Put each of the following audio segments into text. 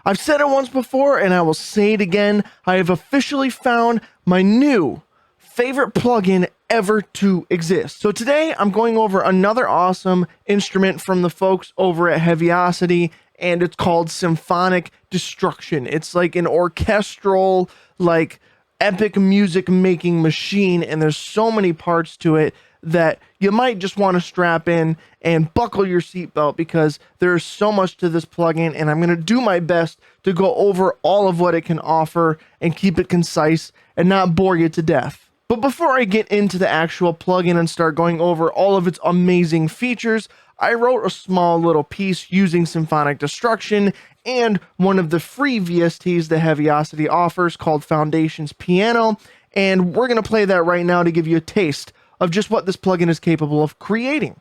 I've said it once before and I will say it again. I have officially found my new favorite plugin ever to exist. So today I'm going over another awesome instrument from the folks over at Heavyocity, and it's called Symphonic Destruction. It's like an orchestral, like epic music making machine, and there's so many parts to it that you might just want to strap in and buckle your seatbelt, because there's so much to this plugin, and I'm going to do my best to go over all of what it can offer and keep it concise and not bore you to death. But before I get into the actual plugin and start going over all of its amazing features, I wrote a small little piece using Symphonic Destruction and one of the free VSTs that Heavyocity offers called Foundations Piano, and we're going to play that right now to give you a taste of just what this plugin is capable of creating.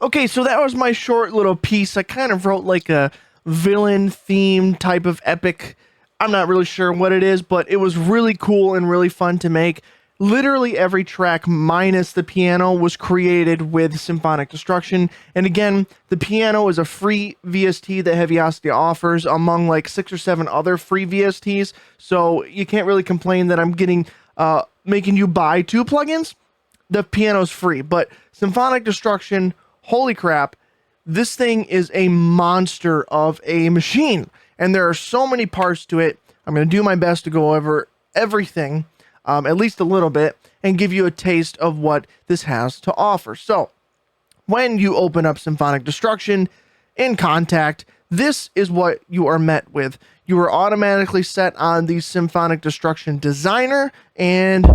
Okay, so that was my short little piece. I kind of wrote like a villain theme type of epic. I'm not really sure what it is, but it was really cool and really fun to make. Literally every track minus the piano was created with Symphonic Destruction. And again, the piano is a free VST that Heavyocity offers among like 6 or 7 other free VSTs. So you can't really complain that I'm getting making you buy 2 plugins. The piano's free, but Symphonic Destruction, holy crap, this thing is a monster of a machine, and there are so many parts to it. I'm going to do my best to go over everything, at least a little bit, and give you a taste of what this has to offer. So, when you open up Symphonic Destruction in Contact, this is what you are met with. You are automatically set on the Symphonic Destruction Designer, and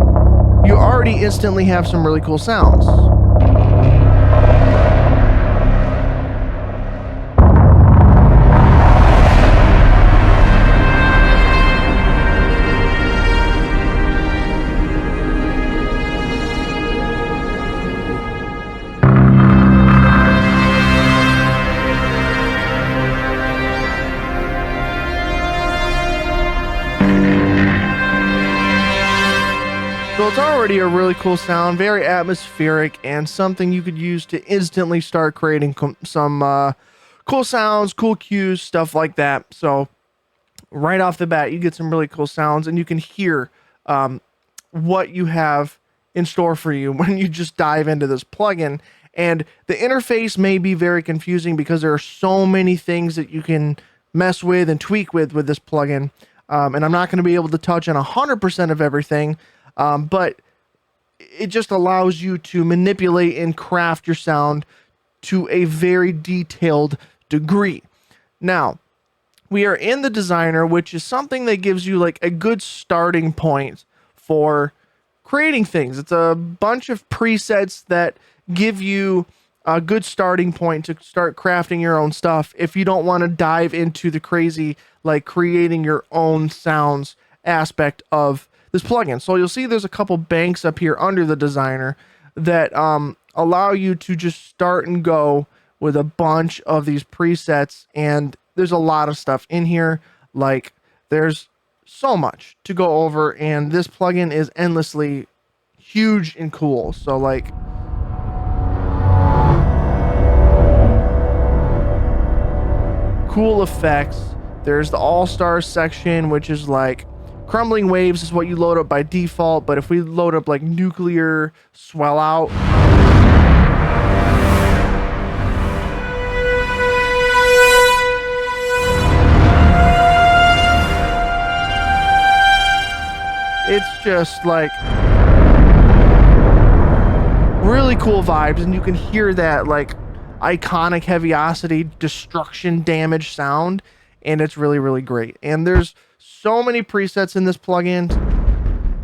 you already instantly have some really cool sounds. So it's already a really cool sound, very atmospheric, and something you could use to instantly start creating some cool sounds, cool cues, stuff like that. So right off the bat, you get some really cool sounds, and you can hear what you have in store for you when you just dive into this plugin. And the interface may be very confusing because there are so many things that you can mess with and tweak with this plugin. And I'm not going to be able to touch on 100% of everything. But it just allows you to manipulate and craft your sound to a very detailed degree. Now, we are in the designer, which is something that gives you like a good starting point for creating things. It's a bunch of presets that give you a good starting point to start crafting your own stuff if you don't want to dive into the crazy, like creating your own sounds aspect of this plugin. So you'll see there's a couple banks up here under the designer that allow you to just start and go with a bunch of these presets, and there's a lot of stuff in here. Like, there's so much to go over, and this plugin is endlessly huge and cool. So like, cool effects. There's the all-stars section, which is like crumbling waves is what you load up by default, but if we load up like nuclear swell out, it's just like really cool vibes, and you can hear that like iconic Heavyocity Destruction damage sound, and it's really, really great. And there's so many presets in this plugin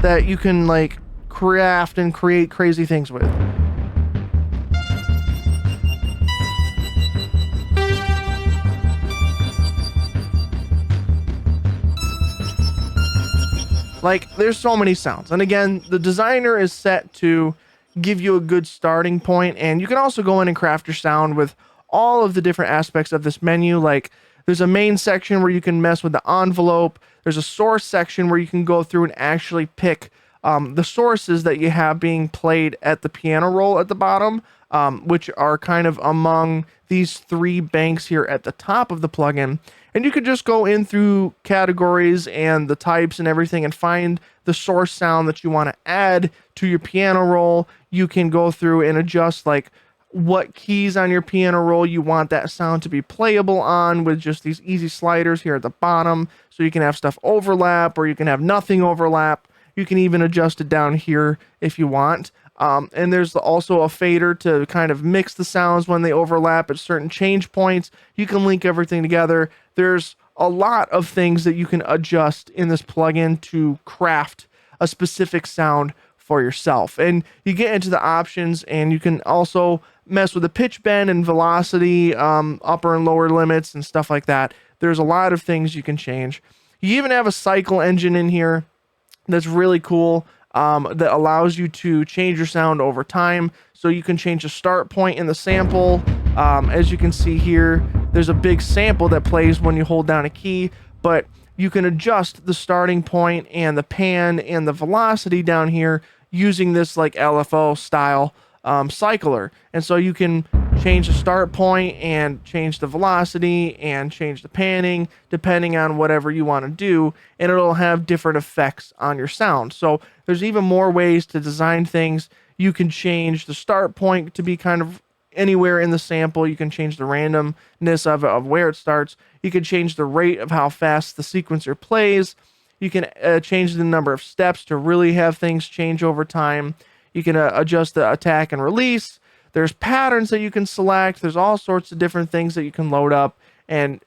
that you can like craft and create crazy things with. Like, there's so many sounds. And again, the designer is set to give you a good starting point, and you can also go in and craft your sound with all of the different aspects of this menu. Like, there's a main section where you can mess with the envelope. There's a source section where you can go through and actually pick the sources that you have being played at the piano roll at the bottom, which are kind of among these three banks here at the top of the plugin. And you could just go in through categories and the types and everything and find the source sound that you want to add to your piano roll. You can go through and adjust like what keys on your piano roll you want that sound to be playable on with just these easy sliders here at the bottom. So you can have stuff overlap, or you can have nothing overlap. You can even adjust it down here if you want. And there's also a fader to kind of mix the sounds when they overlap at certain change points. You can link everything together. There's a lot of things that you can adjust in this plugin to craft a specific sound for yourself. And you get into the options, and you can also mess with the pitch bend and velocity, upper and lower limits and stuff like that. There's a lot of things you can change. You even have a cycle engine in here that's really cool, that allows you to change your sound over time. So you can change the start point in the sample. As you can see here, there's a big sample that plays when you hold down a key, but you can adjust the starting point and the pan and the velocity down here using this like LFO style cycler. And so you can change the start point and change the velocity and change the panning depending on whatever you want to do, and it'll have different effects on your sound. So there's even more ways to design things. You can change the start point to be kind of anywhere in the sample. You can change the randomness of where it starts. You can change the rate of how fast the sequencer plays. You can change the number of steps to really have things change over time. You can adjust the attack and release. There's patterns that you can select. There's all sorts of different things that you can load up, and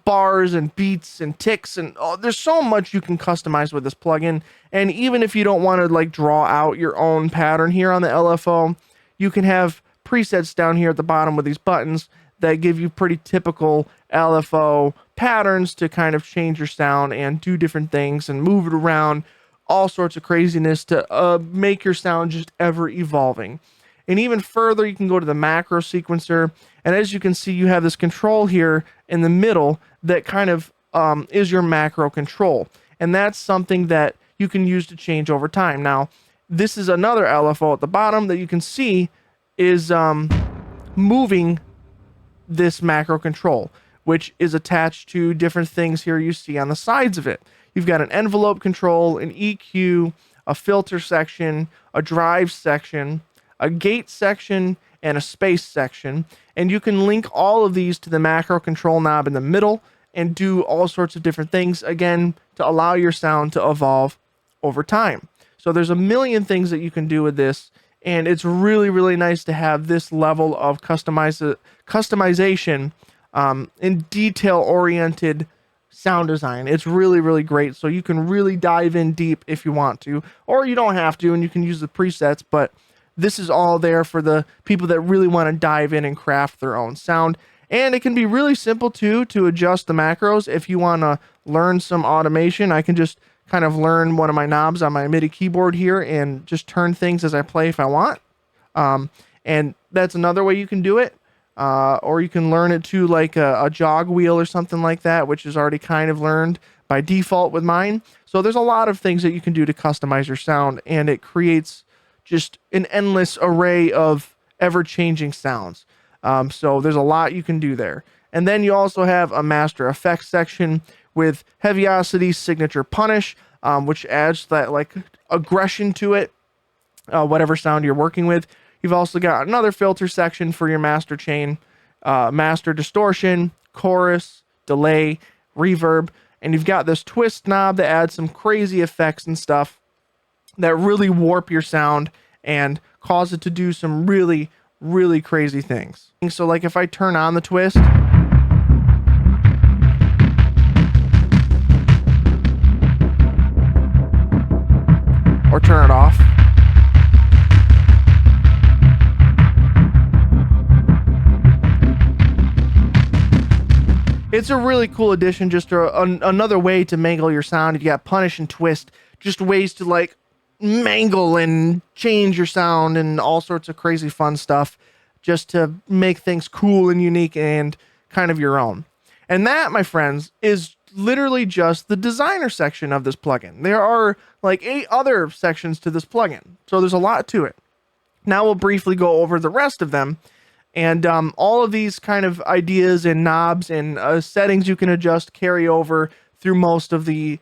bars and beats and ticks, and there's so much you can customize with this plugin. And even if you don't want to like draw out your own pattern here on the LFO, you can have presets down here at the bottom with these buttons that give you pretty typical LFO patterns to kind of change your sound and do different things and move it around, all sorts of craziness to make your sound just ever evolving. And even further, you can go to the macro sequencer, and as you can see, you have this control here in the middle that kind of is your macro control, and that's something that you can use to change over time. Now, this is another LFO at the bottom that you can see is moving this macro control, which is attached to different things here you see on the sides of it. You've got an envelope control, an EQ, a filter section, a drive section, a gate section, and a space section. And you can link all of these to the macro control knob in the middle and do all sorts of different things, again, to allow your sound to evolve over time. So there's a million things that you can do with this, and it's really, really nice to have this level of customization in detail-oriented sound design. It's really, really great. So you can really dive in deep if you want to, or you don't have to, and you can use the presets, but this is all there for the people that really want to dive in and craft their own sound. And it can be really simple too to adjust the macros. If you want to learn some automation, I can just kind of learn one of my knobs on my MIDI keyboard here and just turn things as I play if I want. And that's another way you can do it. Or you can learn it to like a jog wheel or something like that, which is already kind of learned by default with mine. So there's a lot of things that you can do to customize your sound, and it creates just an endless array of ever-changing sounds. So there's a lot you can do there. And then you also have a master effects section with Heavyocity Signature Punish, which adds that like aggression to it, whatever sound you're working with. You've also got another filter section for your master chain, master distortion, chorus, delay, reverb, and you've got this twist knob that adds some crazy effects and stuff that really warp your sound and cause it to do some really, really crazy things. So like if I turn on the twist, or turn it off, it's a really cool addition, just another way to mangle your sound. You got punish and twist, just ways to like mangle and change your sound and all sorts of crazy fun stuff just to make things cool and unique and kind of your own. And that, my friends, is literally just the designer section of this plugin. There are like 8 other sections to this plugin, so there's a lot to it. Now we'll briefly go over the rest of them. And all of these kind of ideas and knobs and settings you can adjust carry over through most of the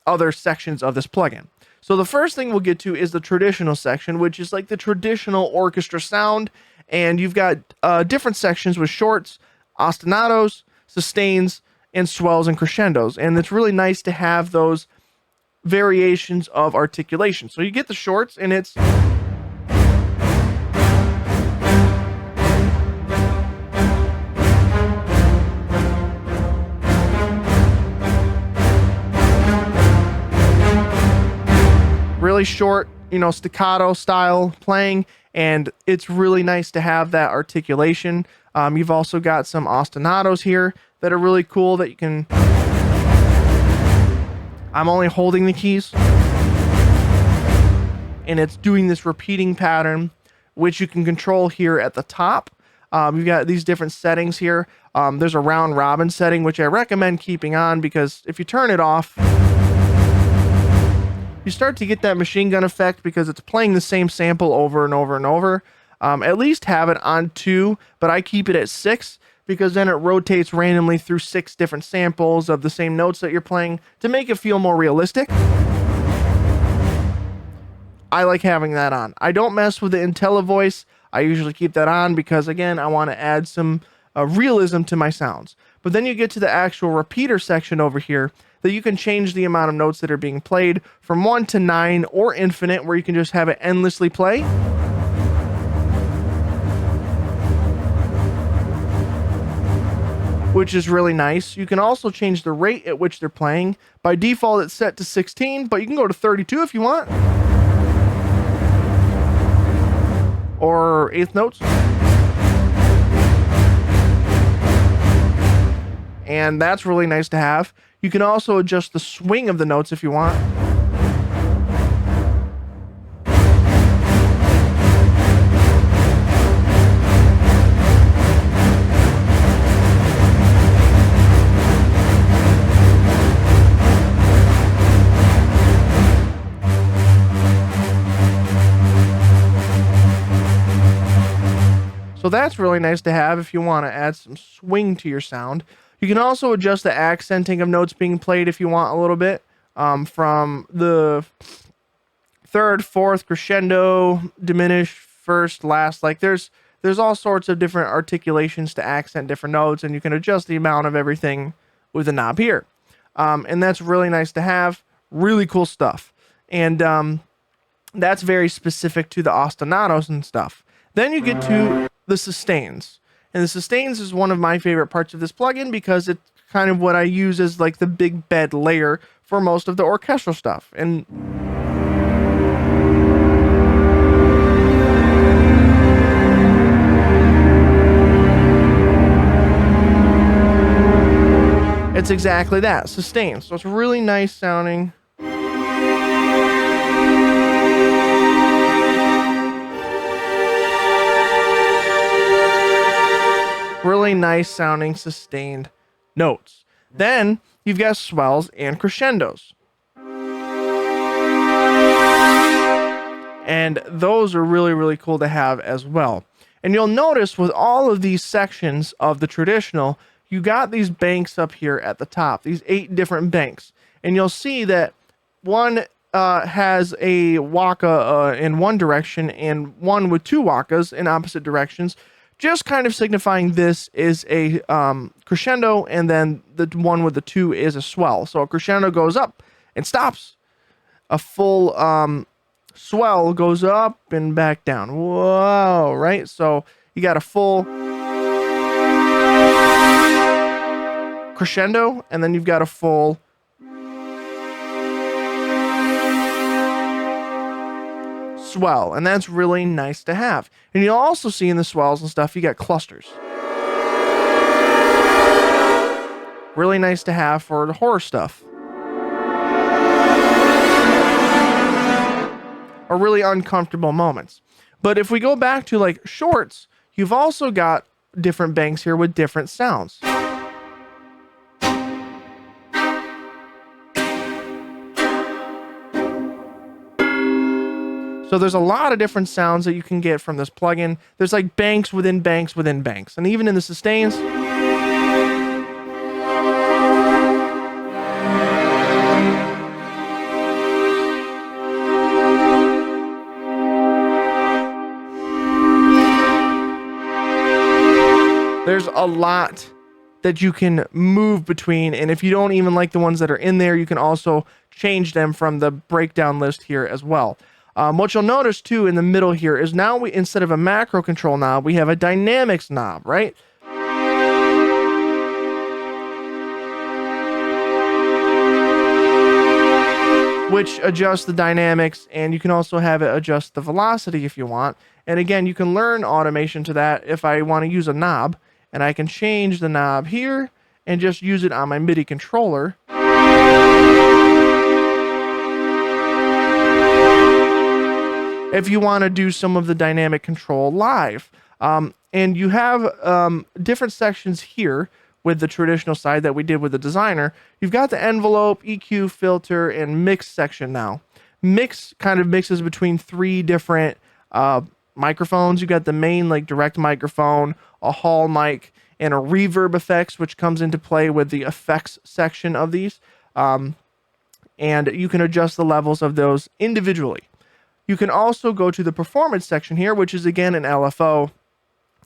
other sections of this plugin. So the first thing we'll get to is the traditional section, which is like the traditional orchestra sound. And you've got different sections with shorts, ostinatos, sustains, and swells and crescendos. And it's really nice to have those variations of articulation. So you get the shorts, and it's really short, staccato style playing, and it's really nice to have that articulation. You've also got some ostinatos here that are really cool that you can... I'm only holding the keys, and it's doing this repeating pattern, which you can control here at the top. You've got these different settings here. There's a round robin setting, which I recommend keeping on, because if you turn it off, you start to get that machine gun effect because it's playing the same sample over and over and over. At least have it on 2, but I keep it at 6 because then it rotates randomly through 6 different samples of the same notes that you're playing to make it feel more realistic. I like having that on. I don't mess with the IntelliVoice. I usually keep that on because, again, I want to add some realism to my sounds. But then you get to the actual repeater section over here that you can change the amount of notes that are being played from 1 to 9 or infinite, where you can just have it endlessly play. Which is really nice. You can also change the rate at which they're playing. By default, it's set to 16, but you can go to 32 if you want. Or eighth notes. And that's really nice to have. You can also adjust the swing of the notes if you want. So that's really nice to have if you want to add some swing to your sound. You can also adjust the accenting of notes being played if you want a little bit, from the third, fourth, crescendo, diminish, first, last. Like there's all sorts of different articulations to accent different notes, and you can adjust the amount of everything with the knob here. And that's really nice to have. Really cool stuff. And that's very specific to the ostinatos and stuff. Then you get to the sustains. And the sustains is one of my favorite parts of this plugin because it's kind of what I use as like the big bed layer for most of the orchestral stuff. And It's exactly that, sustain. So it's really nice sounding. Really nice sounding sustained notes. Then you've got swells and crescendos. And those are really, really cool to have as well. And you'll notice with all of these sections of the traditional, you got these banks up here at the top, these 8 different banks. And you'll see that one has a waka in one direction and one with 2 wakas in opposite directions, just kind of signifying this is a crescendo, and then the one with the 2 is a swell. So a crescendo goes up and stops. A full swell goes up and back down. Whoa, right? So you got a full crescendo, and then you've got a full swell, and that's really nice to have. And you'll also see in the swells and stuff, you got clusters. Really nice to have for the horror stuff. Or really uncomfortable moments. But if we go back to like shorts, you've also got different banks here with different sounds. So there's a lot of different sounds that you can get from this plugin. There's like banks within banks within banks. And even in the sustains, there's a lot that you can move between. And if you don't even like the ones that are in there, you can also change them from the breakdown list here as well. What you'll notice too in the middle here is now we, instead of a macro control knob, we have a dynamics knob, right? Which adjusts the dynamics, and you can also have it adjust the velocity if you want. And again, you can learn automation to that if I want to use a knob, and I can change the knob here and just use it on my MIDI controller. If you want to do some of the dynamic control live. And you have different sections here with the traditional side that we did with the designer. You've got the envelope, EQ, filter, and mix section now. Mix kind of mixes between 3 different microphones. You got the main like direct microphone, a hall mic, and a reverb effects, which comes into play with the effects section of these. And you can adjust the levels of those individually. You can also go to the performance section here, which is again an LFO,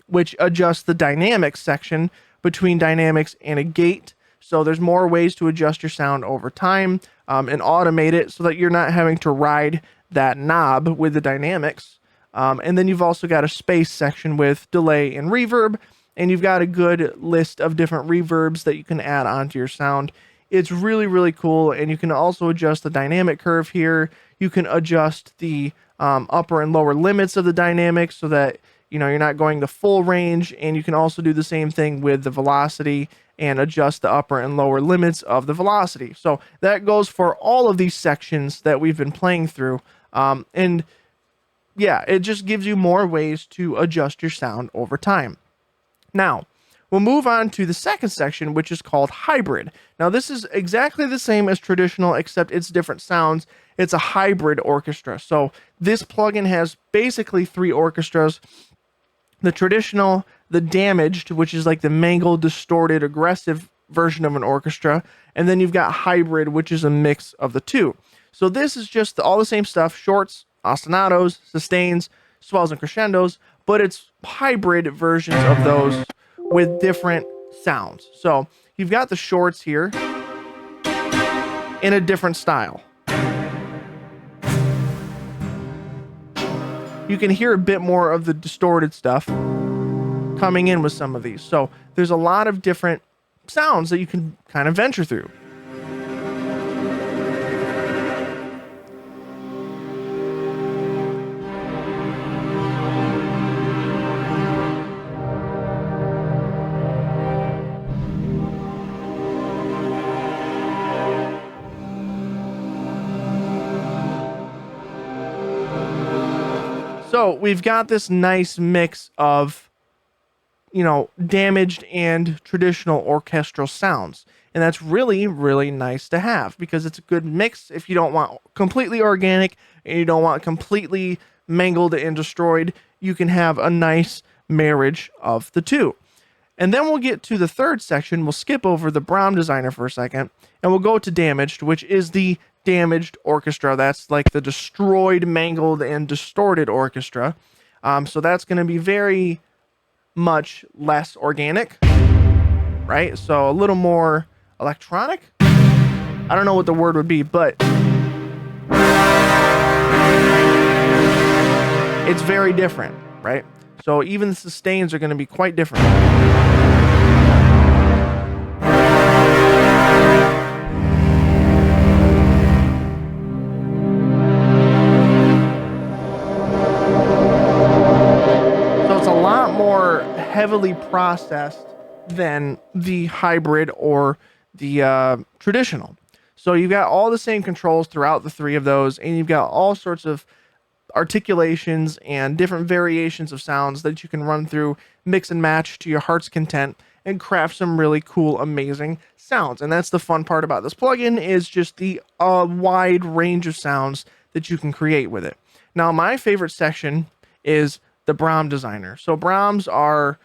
which adjusts the dynamics section between dynamics and a gate. So there's more ways to adjust your sound over time and automate it so that you're not having to ride that knob with the dynamics. And then you've also got a space section with delay and reverb, and you've got a good list of different reverbs that you can add onto your sound. It's really, really cool, and you can also adjust the dynamic curve here. You can adjust the upper and lower limits of the dynamics so that you're not going the full range, and you can also do the same thing with the velocity and adjust the upper and lower limits of the velocity. So that goes for all of these sections that we've been playing through. And yeah, it just gives you more ways to adjust your sound over time. Now, we'll move on to the second section, which is called hybrid. Now, this is exactly the same as traditional, except it's different sounds. It's a hybrid orchestra. So this plugin has basically 3 orchestras. The traditional, the damaged, which is like the mangled, distorted, aggressive version of an orchestra. And then you've got hybrid, which is a mix of the 2. So this is just all the same stuff, shorts, ostinatos, sustains, swells, and crescendos, but it's hybrid versions of those with different sounds. So you've got the shorts here in a different style. You can hear a bit more of the distorted stuff coming in with some of these. So there's a lot of different sounds that you can kind of venture through. So we've got this nice mix of, you know, damaged and traditional orchestral sounds. And that's really, really nice to have because it's a good mix if you don't want completely organic and you don't want completely mangled and destroyed. You can have a nice marriage of the two. And then we'll get to the third section. We'll skip over the Brahm designer for a second and we'll go to damaged, which is the damaged orchestra. That's like the destroyed, mangled, and distorted orchestra. So that's going to be very much less organic, right? So a little more electronic. I don't know what the word would be, but it's very different, right? So even the sustains are going to be quite different. So it's a lot more heavily processed than the hybrid or the traditional. So you've got all the same controls throughout the three of those, and you've got all sorts of articulations and different variations of sounds that you can run through, mix and match to your heart's content, and craft some really cool, amazing sounds. And that's the fun part about this plugin, is just the wide range of sounds that you can create with it. Now, my favorite section is the Brahm designer. So Brahms are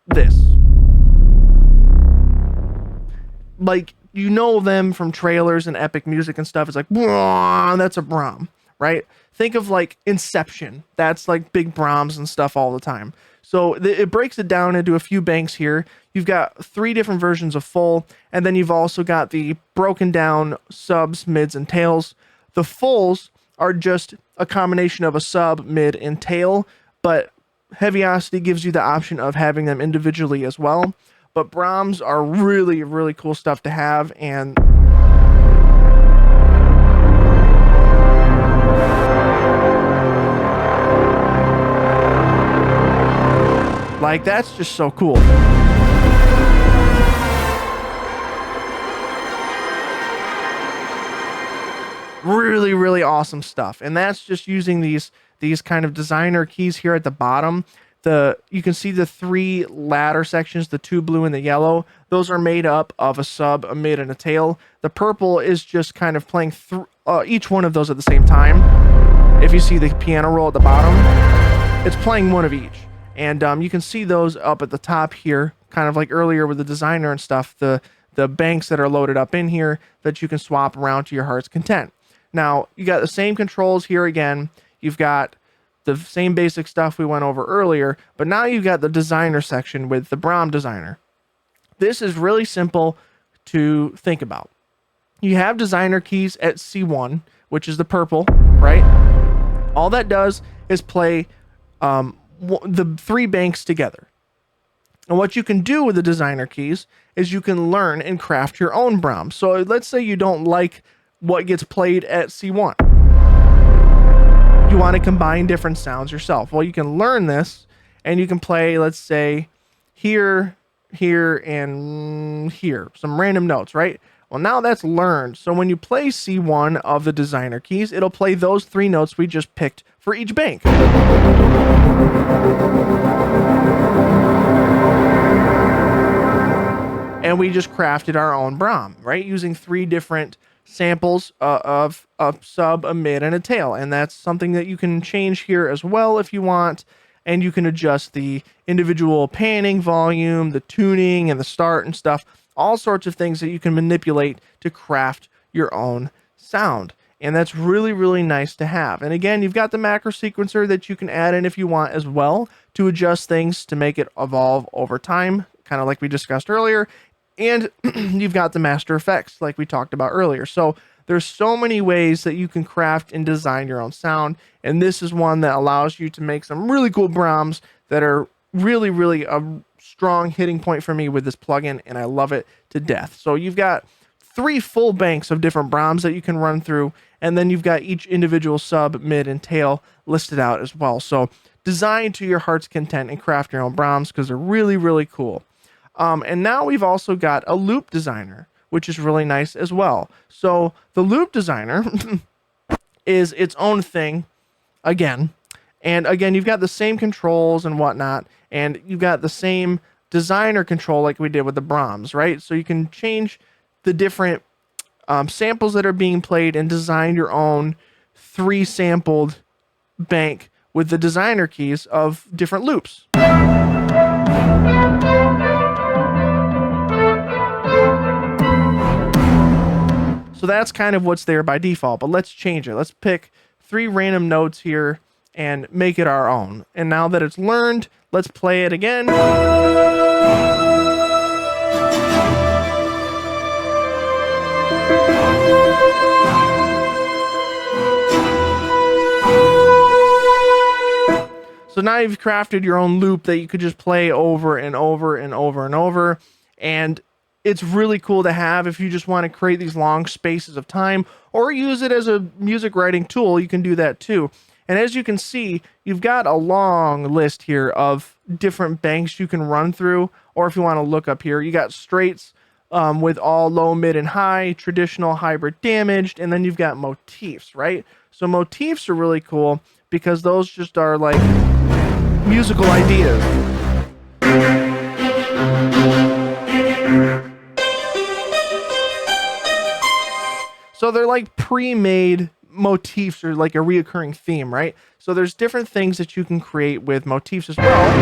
this. Like, you know them from trailers and epic music and stuff. It's like, that's a Brahm, right? Think of like Inception. That's like big Brahms and stuff all the time. So it breaks it down into a few banks here. You've got 3 different versions of full, and then you've also got the broken down subs, mids, and tails. The fulls are just a combination of a sub, mid, and tail, but Heavyocity gives you the option of having them individually as well. But Brahms are really, really cool stuff to have, and like, that's just so cool. Really, really awesome stuff. And that's just using these kind of designer keys here at the bottom. You can see the 3 ladder sections, the 2 blue and the yellow. Those are made up of a sub, a mid, and a tail. The purple is just kind of playing each one of those at the same time. If you see the piano roll at the bottom, it's playing one of each. And you can see those up at the top here, kind of like earlier with the designer and stuff, the banks that are loaded up in here that you can swap around to your heart's content. Now, you got the same controls here again. You've got the same basic stuff we went over earlier, but now you've got the designer section with the Brahm designer. This is really simple to think about. You have designer keys at C1, which is the purple, right? All that does is play the 3 banks together. And what you can do with the designer keys is you can learn and craft your own Brahms. So let's say you don't like what gets played at C1. You want to combine different sounds yourself. Well, you can learn this and you can play, let's say, here, here, and here. Some random notes, right? Well, now that's learned. So when you play C1 of the designer keys, it'll play those 3 notes we just picked for each bank. And we just crafted our own Brahm, right? Using 3 different samples of a sub, a mid, and a tail. And that's something that you can change here as well if you want. And you can adjust the individual panning volume, the tuning, and the start and stuff. All sorts of things that you can manipulate to craft your own sound. And that's really, really nice to have. And again, you've got the macro sequencer that you can add in if you want as well to adjust things to make it evolve over time, kind of like we discussed earlier. And you've got the master effects like we talked about earlier. So there's so many ways that you can craft and design your own sound. And this is one that allows you to make some really cool Brahms that are really, really a strong hitting point for me with this plugin. And I love it to death. So you've got 3 full banks of different Brahms that you can run through. And then you've got each individual sub, mid, and tail listed out as well. So design to your heart's content and craft your own Brahms because they're really, really cool. And now we've also got a loop designer, which is really nice as well. So the loop designer is its own thing again, And again, you've got the same controls and whatnot, and you've got the same designer control like we did with the Brahms, right? So you can change the different samples that are being played and design your own 3-sampled bank with the designer keys of different loops. So that's kind of what's there by default, but let's change it. Let's pick 3 random notes here and make it our own. And now that it's learned, let's play it again. So now you've crafted your own loop that you could just play over and over and over and over. And it's really cool to have if you just want to create these long spaces of time or use it as a music writing tool. You can do that too. And as you can see, you've got a long list here of different banks you can run through. Or if you want to look up here, you got straights with all low, mid, and high, traditional, hybrid, damaged, and then you've got motifs, right? So motifs are really cool because those just are like musical ideas. So they're like pre-made motifs or like a reoccurring theme, right? So there's different things that you can create with motifs as well.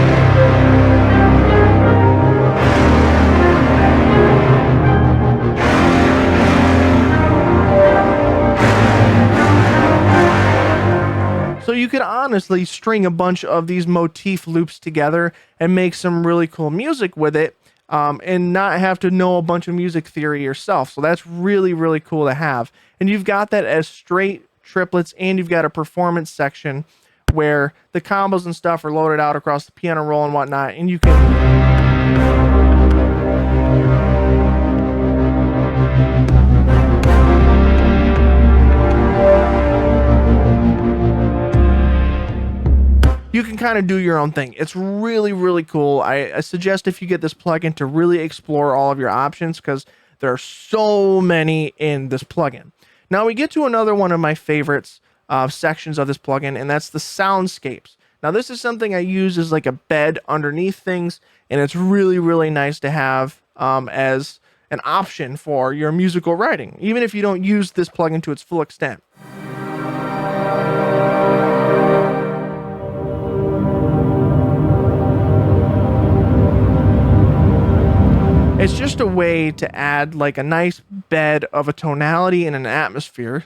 So you could honestly string a bunch of these motif loops together and make some really cool music with it. And not have to know a bunch of music theory yourself. So that's really, really cool to have. And you've got that as straight triplets, and you've got a performance section where the combos and stuff are loaded out across the piano roll and whatnot, and you can... You can kind of do your own thing. It's really, really cool. I suggest if you get this plugin to really explore all of your options because there are so many in this plugin. Now we get to another one of my favorites sections of this plugin, and that's the soundscapes. Now this is something I use as like a bed underneath things, and it's really, really nice to have as an option for your musical writing, even if you don't use this plugin to its full extent. It's just a way to add like a nice bed of a tonality and an atmosphere.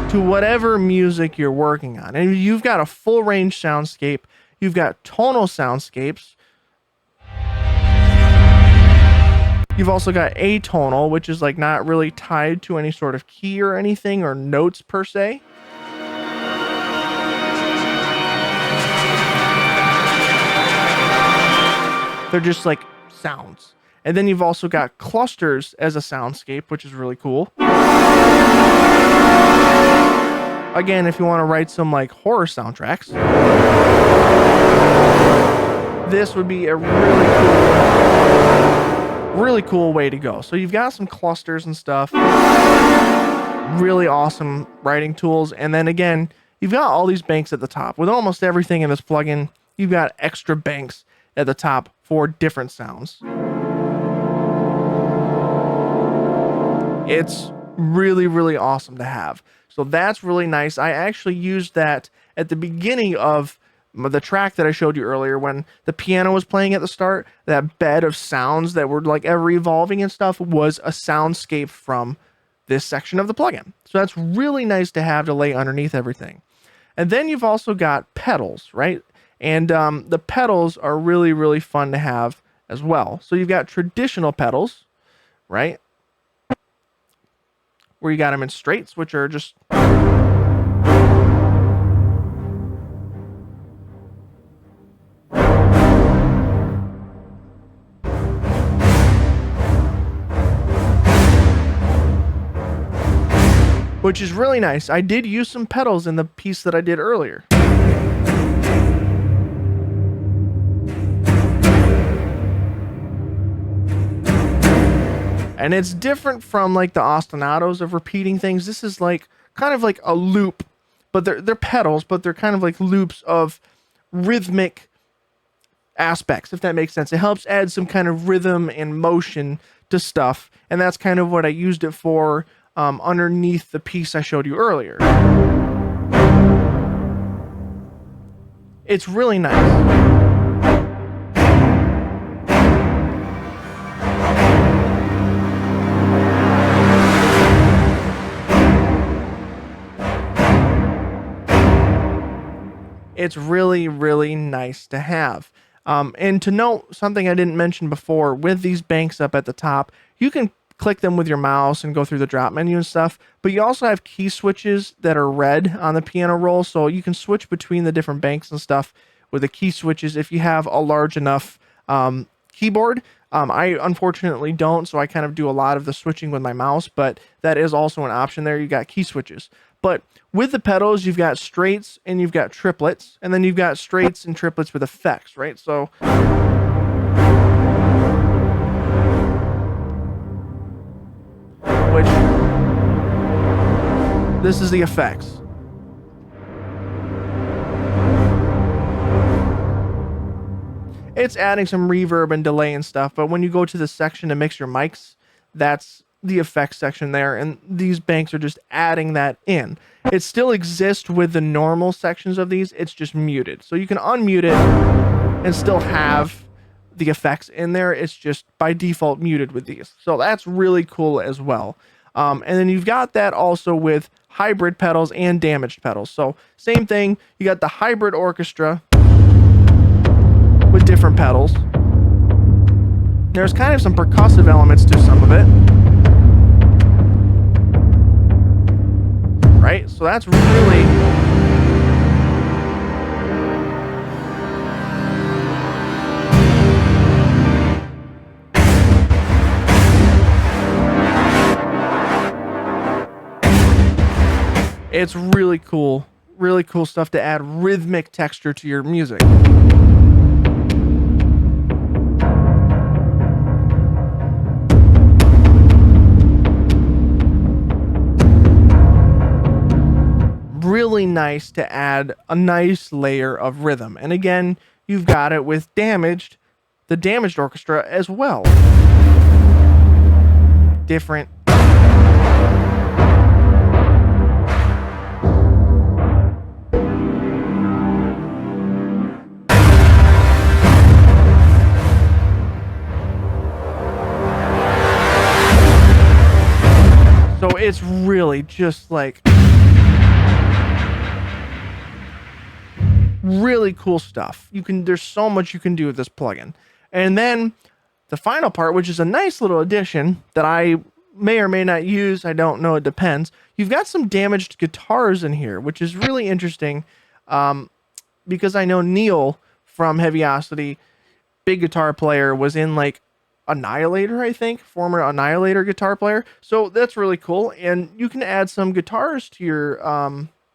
To whatever music you're working on. And you've got a full range soundscape. You've got tonal soundscapes. You've also got atonal, which is like not really tied to any sort of key or anything or notes per se. They're just like sounds. And then you've also got clusters as a soundscape, which is really cool. Again, if you want to write some like horror soundtracks, this would be a really cool way to go. So you've got some clusters and stuff. Really awesome writing tools. And then again, you've got all these banks at the top. With almost everything in this plugin, you've got extra banks at the top for different sounds. It's really, really awesome to have. So that's really nice. I actually used that at the beginning of the track that I showed you earlier when the piano was playing at the start. That bed of sounds that were like ever evolving and stuff was a soundscape from this section of the plugin. So that's really nice to have to lay underneath everything. And then you've also got pedals, right? And the pedals are really, really fun to have as well. So you've got traditional pedals, right? Where you got them in straights, which are just... which is really nice. I did use some pedals in the piece that I did earlier. And it's different from like the ostinatos of repeating things. This is like kind of like a loop, but they're pedals, but they're kind of like loops of rhythmic aspects, if that makes sense. It helps add some kind of rhythm and motion to stuff, and that's kind of what I used it for underneath the piece I showed you earlier. It's really nice. It's really, really nice to have. And to note something I didn't mention before, with these banks up at the top, you can click them with your mouse and go through the drop menu and stuff, but you also have key switches that are red on the piano roll, so you can switch between the different banks and stuff with the key switches if you have a large enough keyboard. I unfortunately don't, so I kind of do a lot of the switching with my mouse, but that is also an option there. You got key switches. But with the pedals, you've got straights and you've got triplets, and then you've got straights and triplets with effects, right? So which this is the effects. It's adding some reverb and delay and stuff, but when you go to the section to mix your mics, that's the effects section there, and these banks are just adding that in. It still exists with the normal sections of these, it's just muted. So you can unmute it and still have the effects in there. It's just by default muted with these. So that's really cool as well. And then you've got that also with hybrid pedals and damaged pedals. So same thing, you got the hybrid orchestra with different pedals. There's kind of some percussive elements to some of it. Right? So that's really... It's really cool. Really cool stuff to add rhythmic texture to your music. Really nice to add a nice layer of rhythm. And again, you've got it with the damaged orchestra as well. Different. So it's really just like really cool stuff. There's so much you can do with this plugin. And then the final part, which is a nice little addition that I may or may not use, I don't know, it depends. You've got some damaged guitars in here, which is really interesting, because I know Neil from Heavyocity, big guitar player, was in like Annihilator, I think, former Annihilator guitar player. So that's really cool. And you can add some guitars to your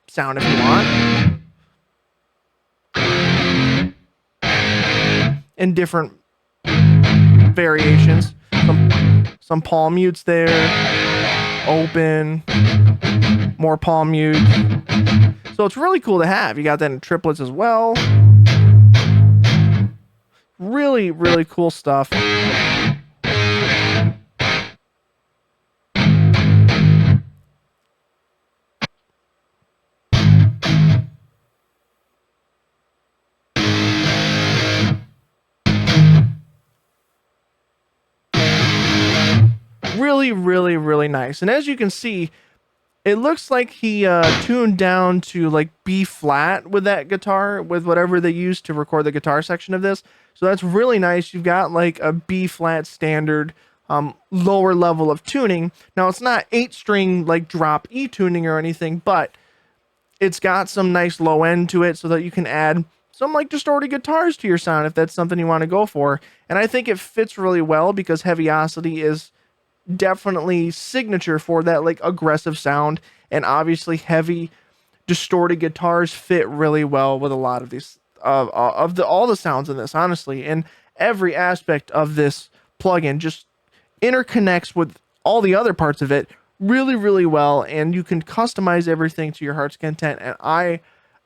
sound if you want. In different variations. Some palm mutes there. Open. More palm mutes. So it's really cool to have. You got that in triplets as well. Really, really cool stuff. Really, really, really nice. And as you can see, it looks like he tuned down to like B flat with that guitar, with whatever they used to record the guitar section of this. So that's really nice. You've got like a B flat standard lower level of tuning. Now it's not 8-string like drop E tuning or anything, but it's got some nice low end to it so that you can add some like distorted guitars to your sound if that's something you want to go for. And I think it fits really well because Heavyocity is definitely signature for that like aggressive sound, and obviously heavy distorted guitars fit really well with a lot of these all the sounds in this, honestly. And every aspect of this plugin just interconnects with all the other parts of it really, really well, and you can customize everything to your heart's content, and I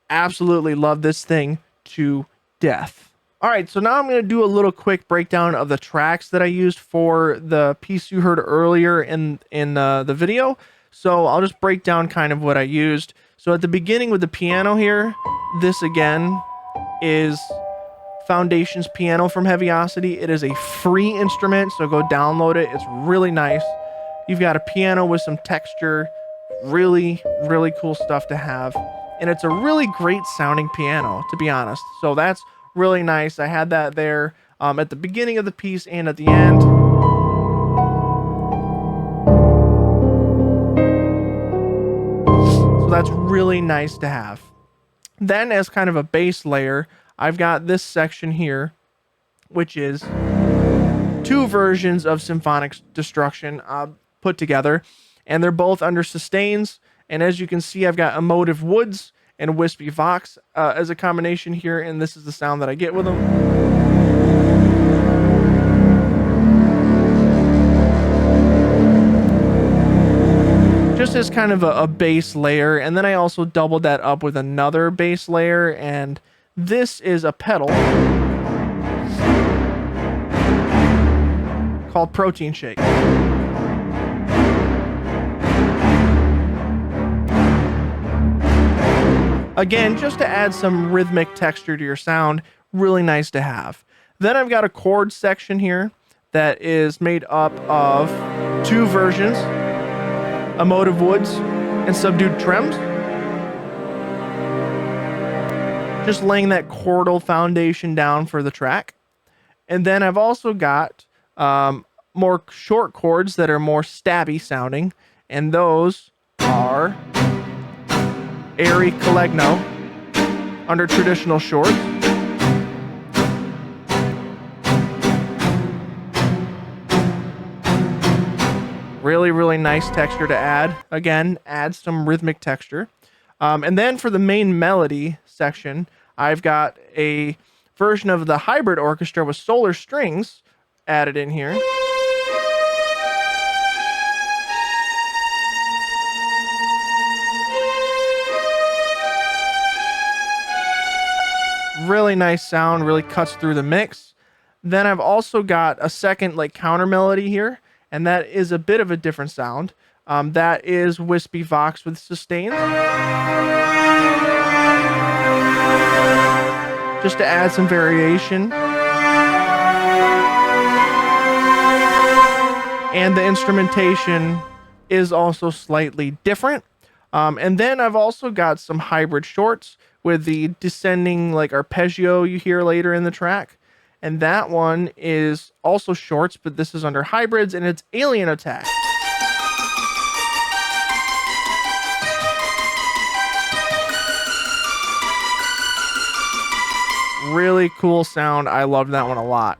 absolutely love this thing to death. All right, so now I'm going to do a little quick breakdown of the tracks that I used for the piece you heard earlier in the video. So I'll just break down kind of what I used. So at the beginning with the piano here, this again is Foundation's piano from Heavyocity. It is a free instrument, so go download it. It's really nice. You've got a piano with some texture, really, really cool stuff to have. And it's a really great sounding piano, to be honest. So that's really nice. I had that there at the beginning of the piece and at the end. So that's really nice to have. Then as kind of a base layer, I've got this section here, which is 2 versions of Symphonic Destruction put together, and they're both under sustains. And as you can see, I've got emotive woods and wispy vox as a combination here, and this is the sound that I get with them. Just as kind of a base layer, and then I also doubled that up with another base layer, and this is a pedal called Protein Shake. Again, just to add some rhythmic texture to your sound, really nice to have. Then I've got a chord section here that is made up of 2 versions, emotive woods and subdued trems. Just laying that chordal foundation down for the track. And then I've also got more short chords that are more stabby sounding, and those are airy collegno under traditional shorts. Really, really nice texture to add. Again, add some rhythmic texture. And then for the main melody section, I've got a version of the hybrid orchestra with solar strings added in here. Really nice sound, really cuts through the mix. Then I've also got a second like counter melody here, and that is a bit of a different sound. That is wispy vox with sustains. Just to add some variation. And the instrumentation is also slightly different. And then I've also got some hybrid shorts with the descending like arpeggio you hear later in the track. And that one is also shorts, but this is under hybrids, and it's Alien Attack. Really cool sound. I love that one a lot.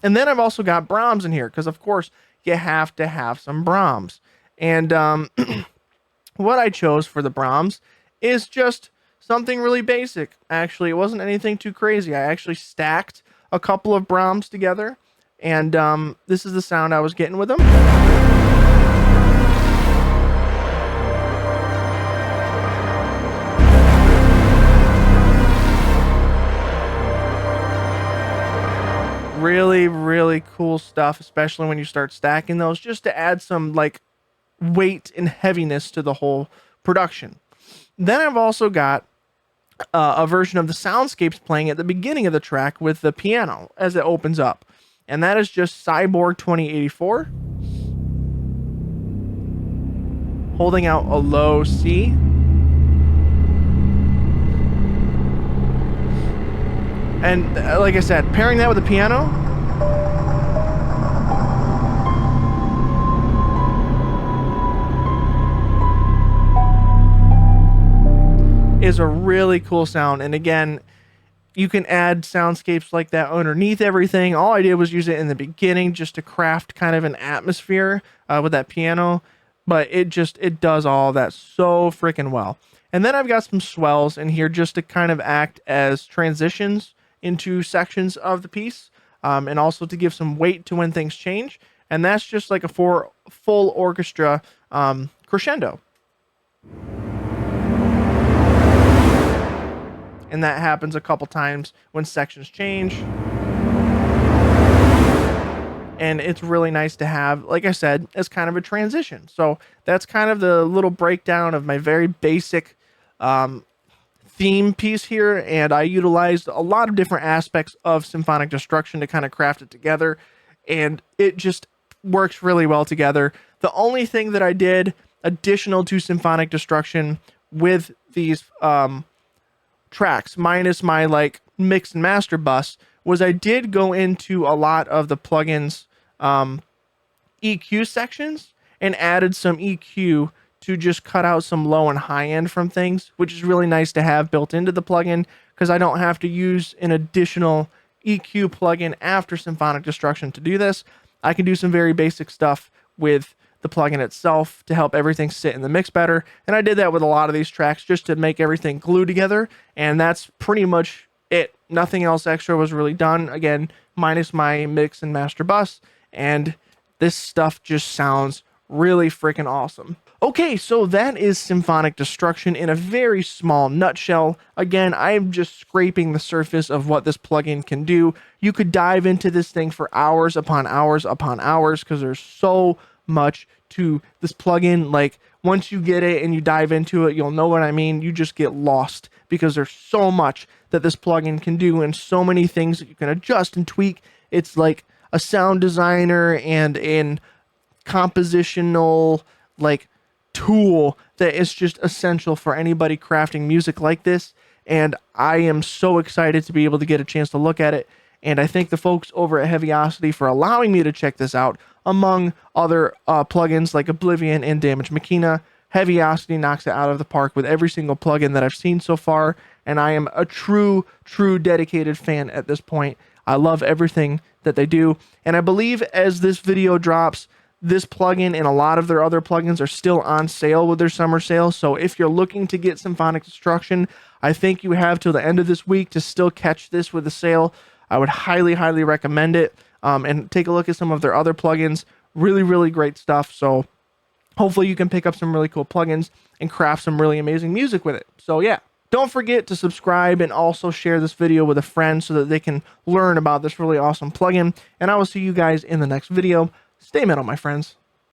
And then I've also got Brahms in here, because of course you have to have some Brahms. And what I chose for the Brahms is just something really basic. Actually, it wasn't anything too crazy. I actually stacked a couple of Brahms together, and this is the sound I was getting with them. Really, really cool stuff, especially when you start stacking those, just to add some like weight and heaviness to the whole production. Then I've also got a version of the soundscapes playing at the beginning of the track with the piano as it opens up. And that is just Cyborg 2084. Holding out a low C. And like I said, pairing that with the piano, is a really cool sound. And again, you can add soundscapes like that underneath everything. All I did was use it in the beginning just to craft kind of an atmosphere with that piano, but it does all of that so freaking well. And then I've got some swells in here just to kind of act as transitions into sections of the piece, and also to give some weight to when things change. and that's just like a full orchestra crescendo. And that happens a couple times when sections change. And it's really nice to have, like I said, as kind of a transition. So that's kind of the little breakdown of my very basic theme piece here. And I utilized a lot of different aspects of Symphonic Destruction to kind of craft it together. And it just works really well together. The only thing that I did additional to Symphonic Destruction with these tracks, minus my like mix and master bus, was I did go into a lot of the plugins EQ sections and added some EQ to just cut out some low and high end from things, which is really nice to have built into the plugin because I don't have to use an additional EQ plugin after Symphonic Destruction to do this. I can do some very basic stuff with the plugin itself to help everything sit in the mix better. And I did that with a lot of these tracks just to make everything glue together. And that's pretty much it. Nothing else extra was really done. Again, minus my mix and master bus. And this stuff just sounds really freaking awesome. Okay, so that is Symphonic Destruction in a very small nutshell. Again, I'm just scraping the surface of what this plugin can do. You could dive into this thing for hours upon hours upon hours because there's so much to this plugin. Like, once you get it and you dive into it, you'll know what I mean. You just get lost because there's so much that this plugin can do and so many things that you can adjust and tweak. It's like a sound designer and a compositional like tool that is just essential for anybody crafting music like this. And I am so excited to be able to get a chance to look at it. And I thank the folks over at Heavyocity for allowing me to check this out, among other plugins like Oblivion and Damage Machina. Heavyocity knocks it out of the park with every single plugin that I've seen so far, and I am a true dedicated fan at this point. I love everything that they do, and I believe as this video drops, this plugin and a lot of their other plugins are still on sale with their summer sale. So if you're looking to get Symphonic Destruction, I think you have till the end of this week to still catch this with a sale. I would highly recommend it, and take a look at some of their other plugins. Really great stuff. So hopefully you can pick up some really cool plugins and craft some really amazing music with it. So yeah, don't forget to subscribe and also share this video with a friend so that they can learn about this really awesome plugin. And I will see you guys in the next video. Stay metal, my friends.